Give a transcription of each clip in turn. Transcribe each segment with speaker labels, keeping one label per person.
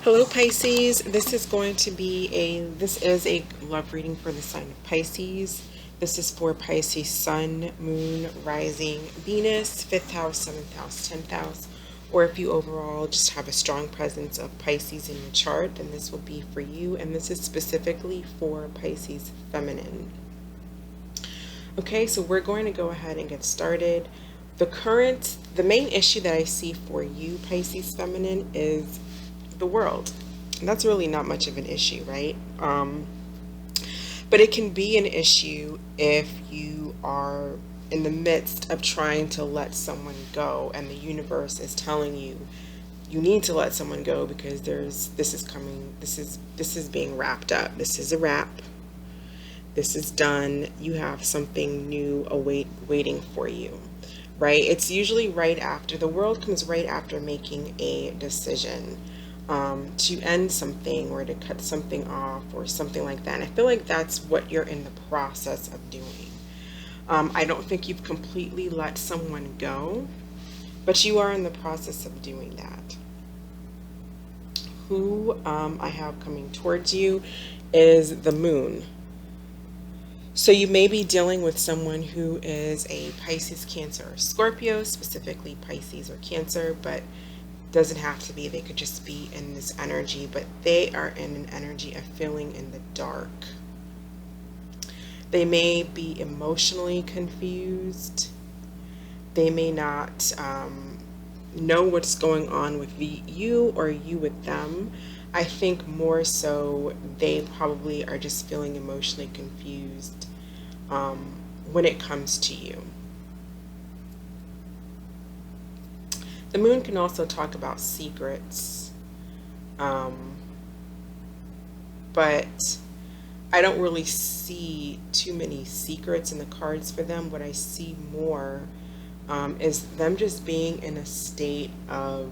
Speaker 1: Hello Pisces, this is a love reading for the sign of Pisces. This is for Pisces Sun, Moon, Rising, Venus, 5th house, 7th house, 10th house, or if you overall just have a strong presence of Pisces in your chart, then this will be for you, and this is specifically for Pisces Feminine. Okay, so we're going to go ahead and get started. The main issue that I see for you, Pisces Feminine, is the world. And that's really not much of an issue, right? But it can be an issue if you are in the midst of trying to let someone go and the universe is telling you you need to let someone go because this is being wrapped up. This is a wrap. This is done. You have something new waiting for you. Right? It's usually the world comes right after making a decision to end something or to cut something off or something like that. And I feel like that's what you're in the process of doing. I don't think you've completely let someone go, but you are in the process of doing that. Who I have coming towards you is the moon. So you may be dealing with someone who is a Pisces, Cancer, or Scorpio, specifically Pisces or Cancer, but doesn't have to be. They could just be in this energy, but they are in an energy of feeling in the dark. They may be emotionally confused. They may not know what's going on with you or you with them. I think more so they probably are just feeling emotionally confused when it comes to you. The moon can also talk about secrets, but I don't really see too many secrets in the cards for them. What I see more is them just being in a state of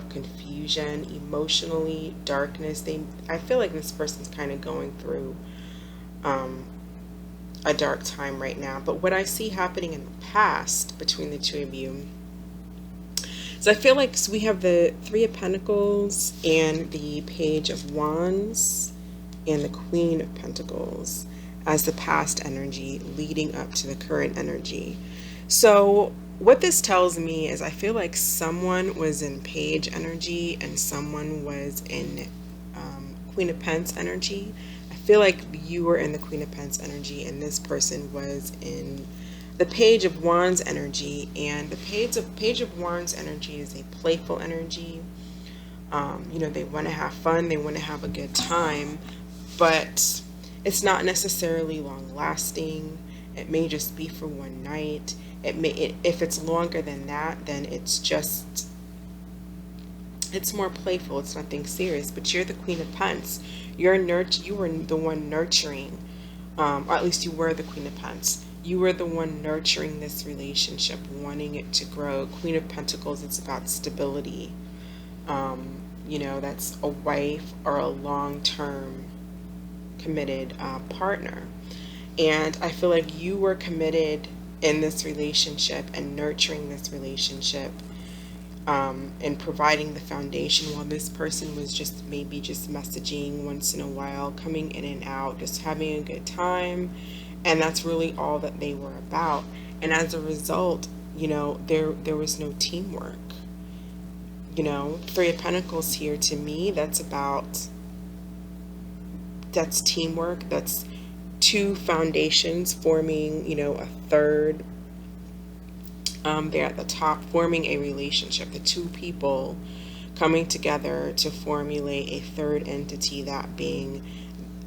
Speaker 1: confusion, emotionally, darkness. I feel like this person's kind of going through a dark time right now. But what I see happening in the past between the two of you, so I feel like we have the Three of Pentacles and the Page of Wands and the Queen of Pentacles as the past energy leading up to the current energy. So what this tells me is I feel like someone was in Page energy and someone was in Queen of Pentacles energy. I feel like you were in the Queen of Pentacles energy and this person was in the Page of Wands energy. And the Page of Wands energy is a playful energy. They want to have fun, they want to have a good time, but it's not necessarily long lasting. It may just be for one night. If it's longer than that, then it's more playful. It's nothing serious. But you're the Queen of Pentacles. You were the one nurturing, or at least you were the Queen of Pentacles. You were the one nurturing this relationship, wanting it to grow. Queen of Pentacles, it's about stability. That's a wife or a long-term committed partner. And I feel like you were committed in this relationship and nurturing this relationship and providing the foundation, while this person was maybe just messaging once in a while, coming in and out, just having a good time. And that's really all that they were about. And as a result, there was no teamwork. Three of Pentacles here, to me, that's teamwork. That's two foundations forming, a third. They're at the top, forming a relationship. The two people coming together to formulate a third entity, that being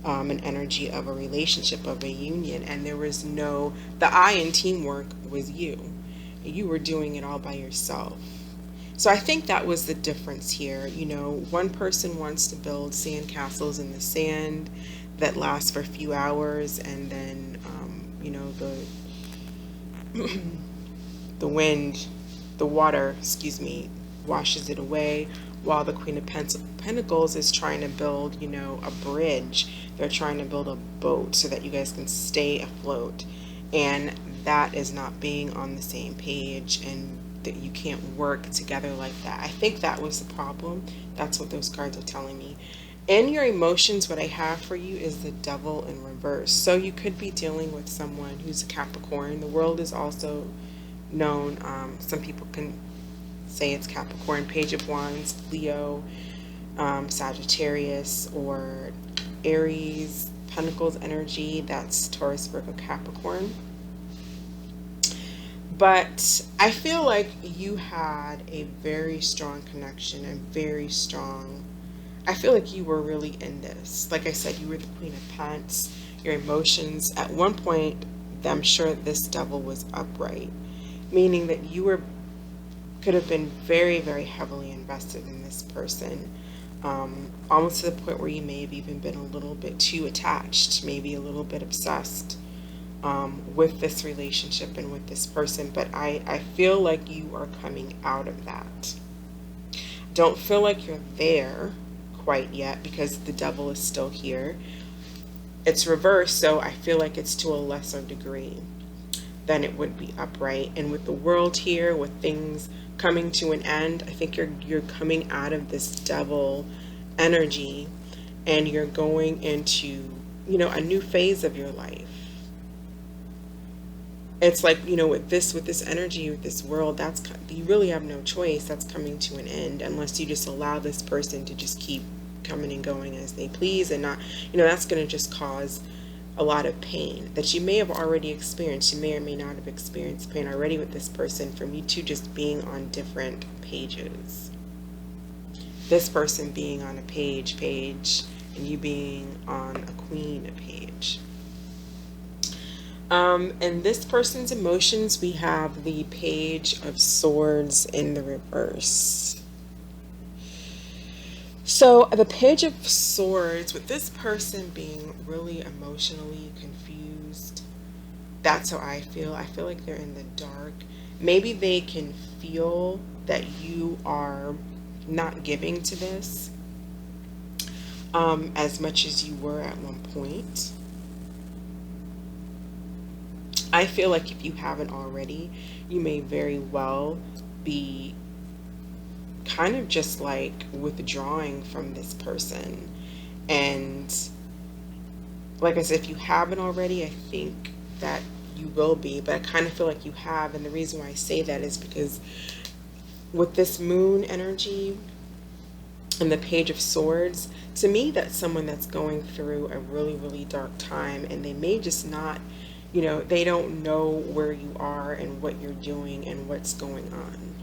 Speaker 1: an energy of a relationship, of a union. And the I in teamwork was you. You were doing it all by yourself. So I think that was the difference here. One person wants to build sandcastles in the sand that last for a few hours, and then the wind, the water, washes it away, while the Queen of Pentacles is trying to build, a bridge. They're trying to build a boat so that you guys can stay afloat. And that is not being on the same page, and that you can't work together like that. I think that was the problem. That's what those cards are telling me. In your emotions, what I have for you is the Devil in reverse. So you could be dealing with someone who's a Capricorn. The world is also known, some people can say it's Capricorn, Page of Wands, Leo, Sagittarius, or Aries, Pentacles energy. That's Taurus, Virgo, Capricorn. But I feel like you had a very strong connection, a very strong, I feel like you were really in this. Like I said, you were the Queen of Pentacles. Your emotions, at one point, I'm sure this Devil was upright, meaning that you could have been very, very heavily invested in this person, almost to the point where you may have even been a little bit too attached, maybe a little bit obsessed with this relationship and with this person. But I feel like you are coming out of that. Don't feel like you're there quite yet because the Devil is still here. It's reversed, so I feel like it's to a lesser degree than it would be upright. And with the world here, with things coming to an end, I think you're coming out of this Devil energy and you're going into, you know, a new phase of your life. It's like, you know, with this energy, with this world, you really have no choice. That's coming to an end unless you just allow this person to just keep coming and going as they please, and not, you know, that's going to just cause a lot of pain that you may have already experienced. You may or may not have experienced pain already with this person from you two just being on different pages. This person being on a page, and you being on a Queen page. And this person's emotions, we have the Page of Swords in the reverse. So the Page of Swords, with this person being really emotionally confused, that's how I feel. I feel like they're in the dark. Maybe they can feel that you are not giving to this as much as you were at one point. I feel like if you haven't already, you may very well be kind of just like withdrawing from this person. And like I said, if you haven't already, I think that you will be, but I kind of feel like you have. And the reason why I say that is because with this Moon energy and the Page of Swords, to me, that's someone that's going through a really, really dark time, and they may just not, you know, they don't know where you are and what you're doing and what's going on.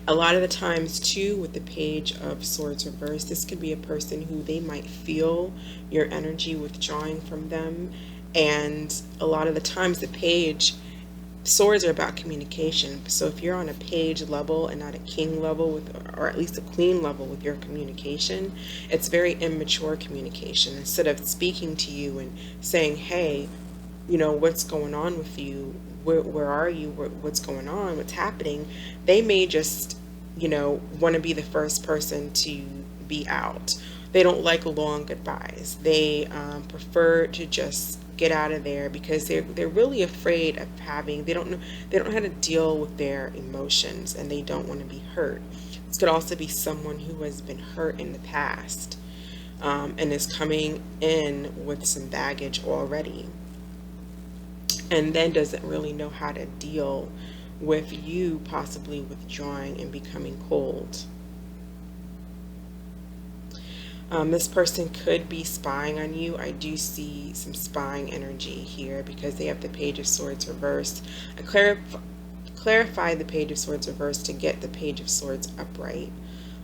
Speaker 1: A lot of the times too, with the Page of Swords reversed, this could be a person who they might feel your energy withdrawing from them. And a lot of the times the Page Swords are about communication. So if you're on a page level and not a king level or at least a queen level with your communication, it's very immature communication. Instead of speaking to you and saying, hey, you know, what's going on with you? Where are you? What's going on? What's happening? They may just, you know, want to be the first person to be out. They don't like long goodbyes. They prefer to just get out of there because they're really afraid of they don't know how to deal with their emotions, and they don't want to be hurt. This could also be someone who has been hurt in the past and is coming in with some baggage already, and then doesn't really know how to deal with you possibly withdrawing and becoming cold. This person could be spying on you. I do see some spying energy here because they have the Page of Swords reversed. I clarify the Page of Swords reversed to get the Page of Swords upright,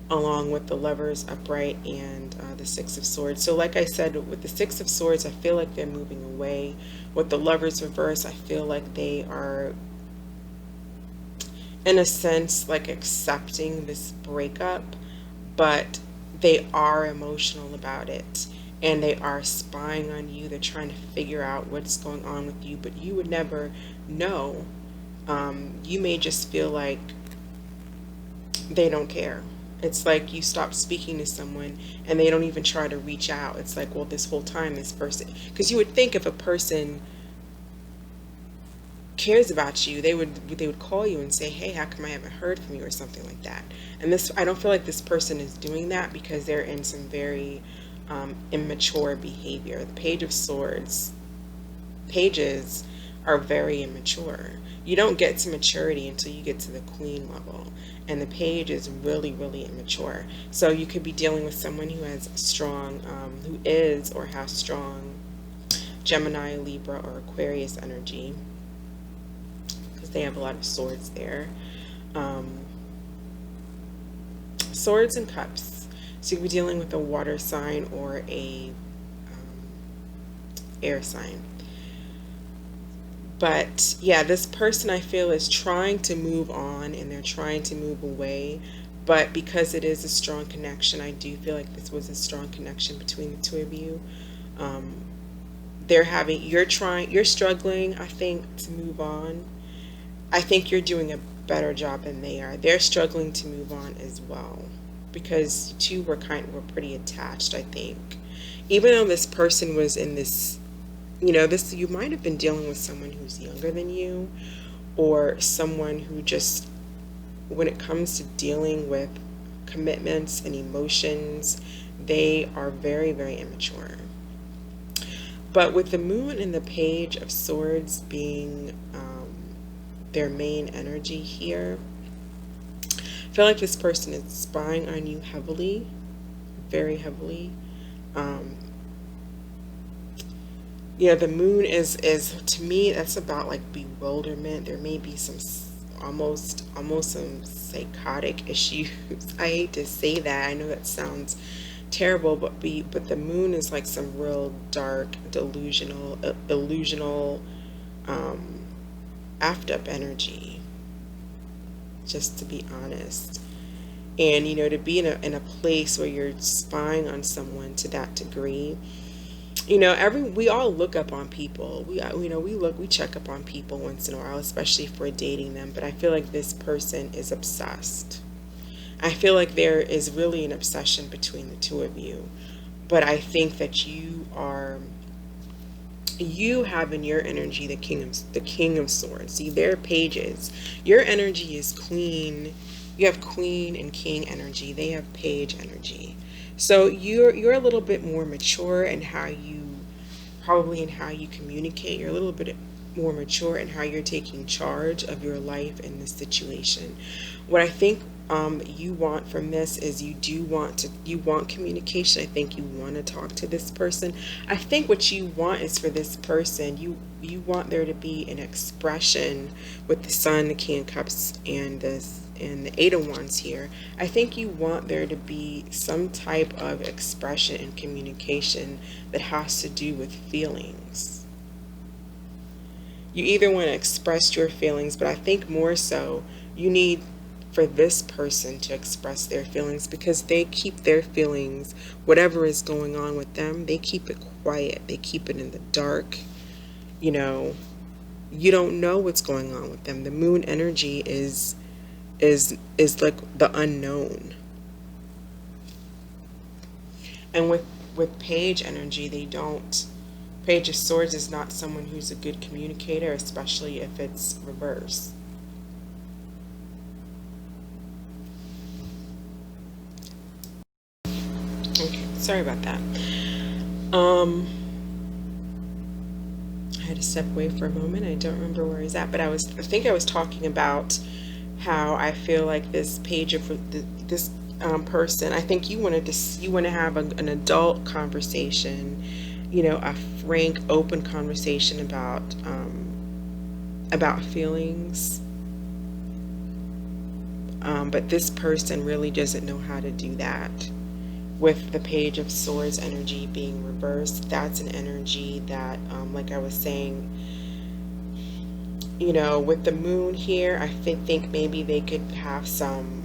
Speaker 1: along with the Lovers upright and the Six of Swords. So like I said, with the Six of Swords, I feel like they're moving away. With the Lovers reversed, I feel like they are, in a sense, like accepting this breakup, but they are emotional about it, and they are spying on you. They're trying to figure out what's going on with you, but you would never know. You may just feel like they don't care. It's like you stop speaking to someone and they don't even try to reach out. It's like, well, this whole time this person, because you would think if a person cares about you, they would call you and say, hey, how come I haven't heard from you, or something like that. And this, I don't feel like this person is doing that because they're in some very immature behavior. The Page of Swords, pages are very immature. You don't get to maturity until you get to the queen level. And the page is really, really immature. So you could be dealing with someone who has strong, who is or has strong Gemini, Libra, or Aquarius energy, because they have a lot of swords there. Swords and cups. So you could be dealing with a water sign or a air sign. But yeah, this person, I feel, is trying to move on and they're trying to move away. But because it is a strong connection, I do feel like this was a strong connection between the two of you. You're struggling, I think, to move on. I think you're doing a better job than they are. They're struggling to move on as well, because you two were pretty attached, I think. Even though this person was in this, you might have been dealing with someone who's younger than you, or someone who just, when it comes to dealing with commitments and emotions, they are very, very immature. But with the moon and the Page of Swords being their main energy here, I feel like this person is spying on you heavily, very heavily. The moon is to me, that's about like bewilderment. There may be some almost some psychotic issues. I hate to say that. I know that sounds terrible, but the moon is like some real dark, delusional, illusional, effed up energy, just to be honest. And to be in a place where you're spying on someone to that degree. We all look up on people. We check up on people once in a while, especially if we're dating them. But I feel like this person is obsessed. I feel like there is really an obsession between the two of you. But I think that you have in your energy the King of Swords. See, their pages. Your energy is Queen. You have Queen and King energy. They have Page energy. So you're a little bit more mature in how you communicate. You're a little bit more mature in how you're taking charge of your life in this situation. What I think you want from this is you want communication. I think you want to talk to this person. I think what you want is for this person, you want there to be an expression with the Sun, the King of Cups, and the Eight of Wands here. I think you want there to be some type of expression and communication that has to do with feelings. You either want to express your feelings, but I think more so you need for this person to express their feelings, because they keep their feelings, whatever is going on with them, they keep it quiet. They keep it in the dark. You don't know what's going on with them. The moon energy is like the unknown. And with Page energy, Page of Swords is not someone who's a good communicator, especially if it's reverse. Okay, sorry about that. I had to step away for a moment. I don't remember where I was at, but I think I was talking about how I feel like this page of this person. I think you want to have an adult conversation, a frank, open conversation about feelings. But this person really doesn't know how to do that. With the Page of Swords energy being reversed, that's an energy that, like I was saying, with the moon here, I think maybe they could have some.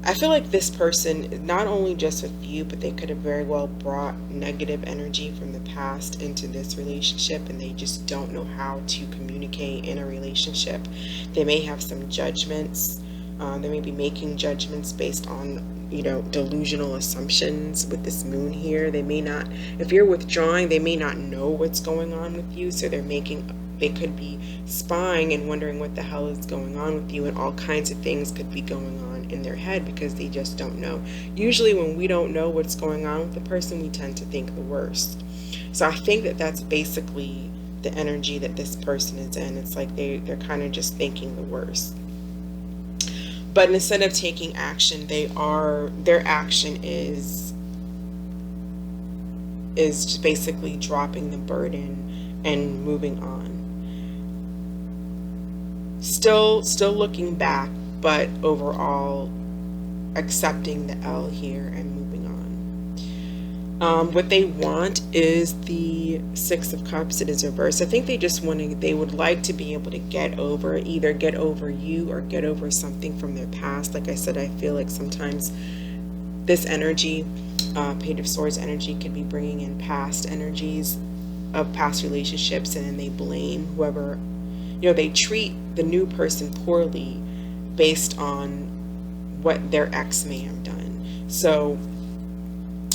Speaker 1: I feel like this person, not only just with you, but they could have very well brought negative energy from the past into this relationship, and they just don't know how to communicate in a relationship. They may have some judgments. They may be making judgments based on, delusional assumptions with this moon here. They may not, if you're withdrawing, they may not know what's going on with you, so they're making they could be spying and wondering what the hell is going on with you, and all kinds of things could be going on in their head because they just don't know. Usually when we don't know what's going on with the person, we tend to think the worst. So I think that that's basically the energy that this person is in. It's like they're kind of just thinking the worst. But instead of taking action, their action is just basically dropping the burden and moving on. Still looking back, but overall accepting the L here and moving on. What they want is the Six of Cups. It is reversed. I think they would like to be able to either get over you or get over something from their past. Like I said, I feel like sometimes this energy, Page of Swords energy, could be bringing in past energies of past relationships, and then they blame whoever, they treat the new person poorly based on what their ex may have done. So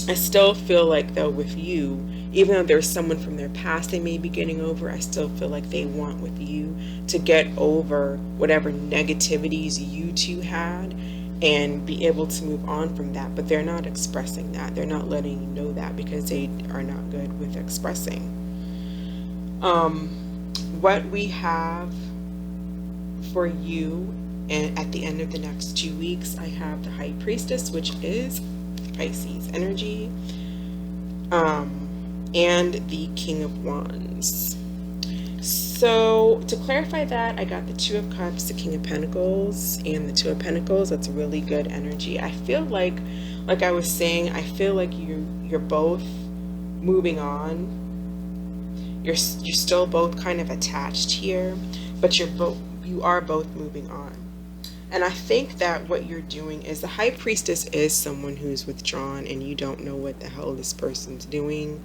Speaker 1: I still feel like, though, with you, even though there's someone from their past they may be getting over, I still feel like they want with you to get over whatever negativities you two had and be able to move on from that. But they're not expressing that. They're not letting you know that because they are not good with expressing. What we have for you, and at the end of the next 2 weeks, I have the High Priestess, which is Pisces energy, and the King of Wands. So to clarify that, I got the Two of Cups, the King of Pentacles, and the Two of Pentacles. That's really good energy. I feel like I was saying, I feel like you're both moving on. You're still both kind of attached here, but you are both moving on. And I think that what you're doing is, the High Priestess is someone who's withdrawn and you don't know what the hell this person's doing.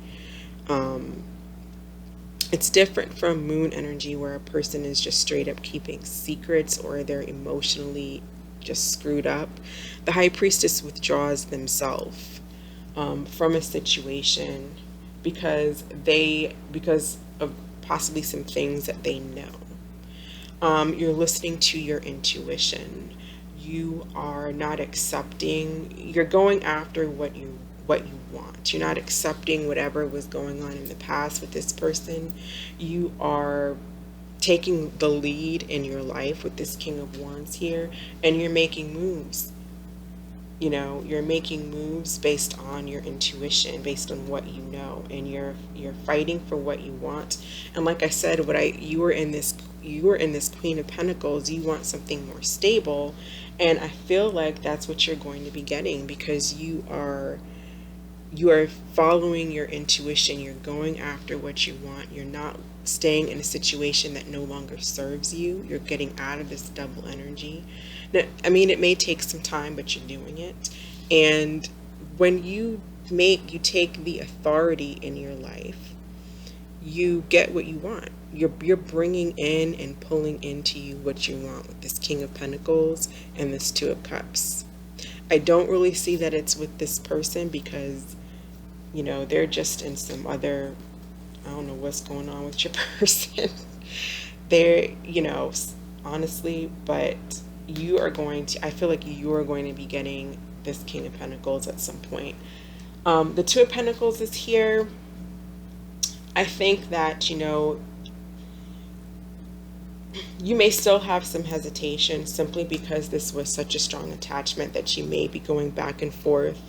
Speaker 1: It's different from Moon energy, where a person is just straight up keeping secrets or they're emotionally just screwed up. The High Priestess withdraws themselves from a situation because of possibly some things that they know. You're listening to your intuition. You are not accepting. You're going after what you want. You're not accepting whatever was going on in the past with this person. You are taking the lead in your life with this King of Wands here, and you're making moves. You're making moves based on your intuition, based on what you know, and you're fighting for what you want. And like I said, you were in this Queen of Pentacles. You want something more stable, and I feel like that's what you're going to be getting, because you are following your intuition. You're going after what you want. You're not staying in a situation that no longer serves you. You're getting out of this double energy. Now, I mean, it may take some time, but you're doing it. And when you take the authority in your life, you get what you want. You're bringing in and pulling into you what you want with this King of Pentacles and this Two of Cups. I don't really see that it's with this person, because they're just in some other, I don't know what's going on with your person. They're, honestly, but I feel like you are going to be getting this King of Pentacles at some point. The Two of Pentacles is here. I think that, you may still have some hesitation, simply because this was such a strong attachment that you may be going back and forth.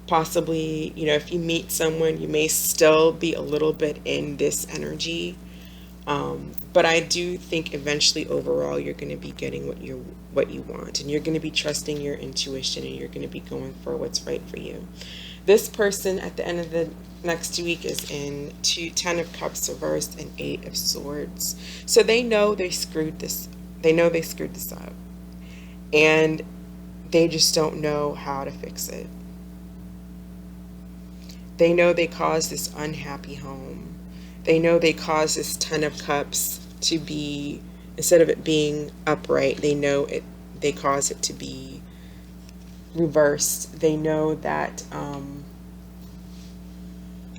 Speaker 1: Possibly, if you meet someone, you may still be a little bit in this energy. But I do think eventually, overall, you're going to be getting what you want, and you're going to be trusting your intuition, and you're going to be going for what's right for you. This person at the end of the next week is in Ten of Cups reversed and Eight of Swords. So they know they screwed this. They know they screwed this up, and they just don't know how to fix it. They know they caused this unhappy home. They know they caused this Ten of Cups to be, instead of it being upright, they know they caused it to be reversed. They know that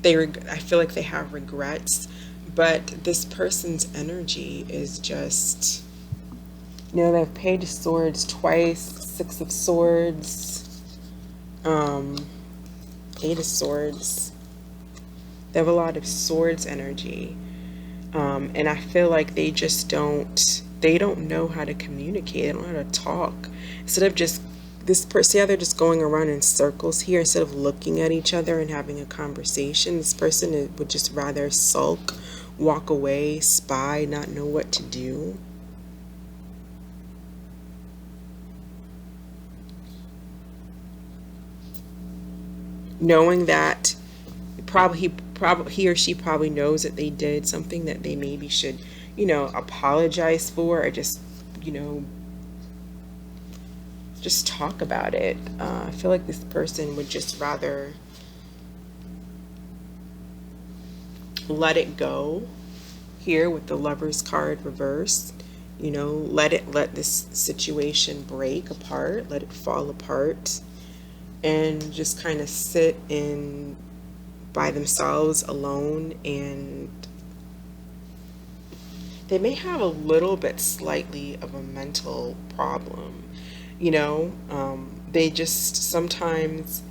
Speaker 1: I feel like they have regrets, But this person's energy is just, you know, they've Page of Swords twice, Six of Swords, um, Eight of Swords. They have a lot of swords energy. And I feel like they don't know how to communicate. They don't know how to talk. Instead of just, this person, yeah, they're just going around in circles here. Instead of looking at each other and having a conversation, this person would just rather sulk, walk away, spy, not know what to do. Knowing that he or she probably knows that they did something that they maybe should, you know, apologize for, or just, you know, just talk about it. I feel like this person would just rather let it go here with the Lover's card reversed. You know, let this situation break apart, let it fall apart, and just kind of sit in by themselves alone. And they may have a little bit slightly of a mental problem, you know. They just sometimes,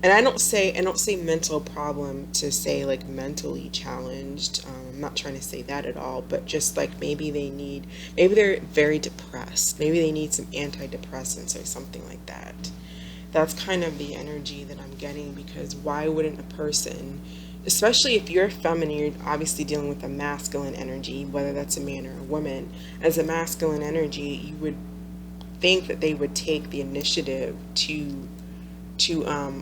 Speaker 1: and I don't say mental problem to say like mentally challenged. I'm not trying to say that at all, but just like maybe they're very depressed. Maybe they need some antidepressants or something like that. That's kind of the energy that I'm getting, because why wouldn't a person, especially if you're feminine, you're obviously dealing with a masculine energy, whether that's a man or a woman. As a masculine energy, you would think that they would take the initiative to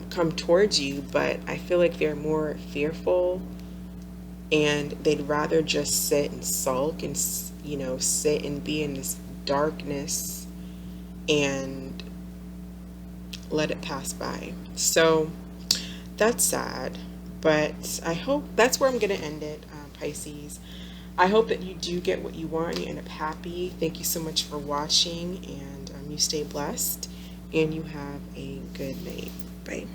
Speaker 1: come towards you, but I feel like they're more fearful, and they'd rather just sit and sulk and, you know, sit and be in this darkness and let it pass by. So that's sad, but I hope that's where I'm going to end it, Pisces. I hope that you do get what you want and you end up happy. Thank you so much for watching, and you stay blessed, and you have a good night. Bye.